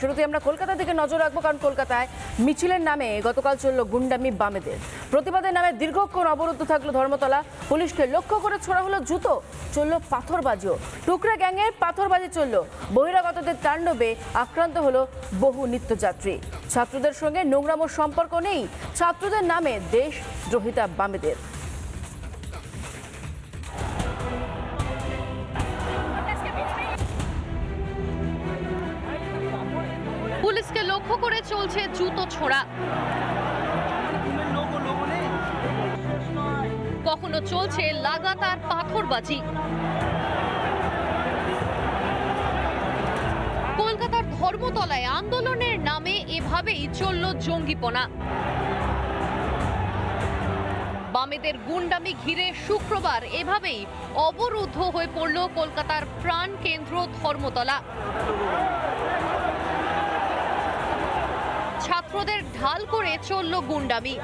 শুরুতে আমরা কলকাতা দিকে নজর রাখবো, কারণ কলকাতায় মিছিলের নামে গতকাল চলল গুন্ডামি বামেদের। প্রতিবাদের নামে দীর্ঘক্ষণ অবরুদ্ধ থাকলো ধর্মতলা। পুলিশকে লক্ষ্য করে ছোড়া হলো জুতো, চলল পাথরবাজিও। টুকরা গ্যাংয়ের পাথরবাজি চলল। বহিরাগতদের তাণ্ডবে আক্রান্ত হলো বহু নিত্যযাত্রী। ছাত্রদের সঙ্গে নোংরামোর সম্পর্ক নেই, ছাত্রদের নামে দেশদ্রোহিতা বামেদের। পুলিশকে লক্ষ্য করে চলছে জুতো ছোড়া, কখনো চলছে লাগাতার পাথরবাজি। কলকাতার ধর্মতলায় আন্দোলনের নামে এভাবেই চলল জঙ্গিপনা। বামেদের গুন্ডামি ঘিরে শুক্রবার এভাবেই অবরুদ্ধ হয়ে পড়ল কলকাতার প্রাণ কেন্দ্র ধর্মতলা। ছাত্রদের ঢাল করে চলল গুন্ডামি।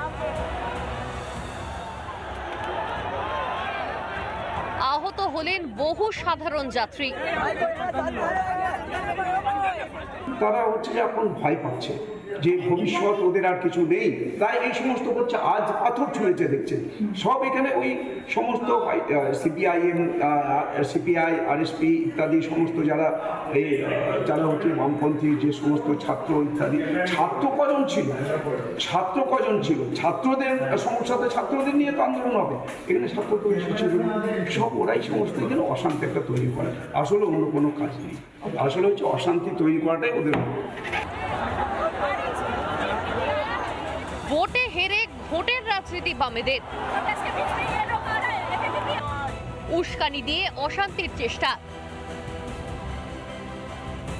আহত হলেন বহু সাধারণ যাত্রী। তারা হচ্ছে যে এখন ভয় পাচ্ছে যে ভবিষ্যৎ ওদের আর কিছু নেই, তাই এই সমস্ত করছে। আজ পাথর ছুঁড়েছে দেখছেন সব, এখানে ওই সমস্ত সিপিআইএম, সিপিআই, আরএসপি ইত্যাদি সমস্ত যারা হচ্ছে বামপন্থী যে সমস্ত ছাত্র ইত্যাদি। ছাত্র কজন ছিল? ছাত্রদের সমস্যাতে ছাত্রদের নিয়ে তো আন্দোলন হবে, এখানে ছাত্র তো ছিল সব, ওরাই সমস্ত এখানে অশান্তি একটা তৈরি করে। আসলে অন্য কোনো কাজ নেই, আসলে হচ্ছে অশান্তি তৈরি করাটাই ওদের। ভোটে হেরে ভোটের রাজনীতি বামেদের, উস্কানি দিয়ে অশান্তির চেষ্টা।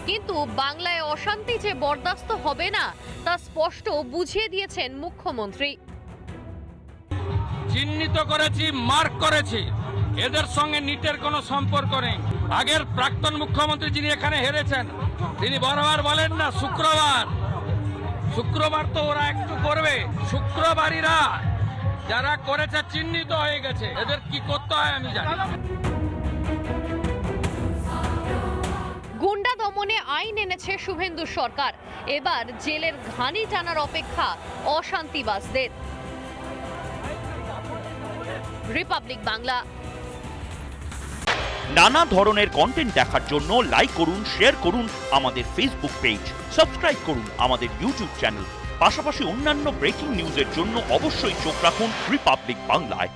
কিন্তু বাংলায় অশান্তি যে বরদাস্ত হবে না তা স্পষ্ট বুঝিয়ে দিয়েছেন মুখ্যমন্ত্রী। চিহ্নিত করেছি, মার্ক করেছি, এদের সঙ্গে নিটের কোনো সম্পর্ক নেই। আগের প্রাক্তন মুখ্যমন্ত্রী যিনি এখানে হেরেছেন তিনি বারবার বলেন না শুক্রবার তো ওরা একটু করবে। শুক্রবারীরা যারা করেছে চিহ্নিত হয়ে গেছে, এদের কি করতে হয় আমি জানি। গুন্ডা দমনে আইন এনেছে শুভেন্দু সরকার, এবার জেলের ঘানি টানার অপেক্ষা অশান্তিবাজদের। রিপাবলিক বাংলা। নানা ধরনের কন্টেন্ট দেখার জন্য লাইক করুন, শেয়ার করুন আমাদের ফেসবুক পেজ, সাবস্ক্রাইব করুন আমাদের ইউটিউব চ্যানেল। পাশাপাশি অন্যান্য ব্রেকিং নিউজের জন্য অবশ্যই চোখ রাখুন রিপাবলিক বাংলায়।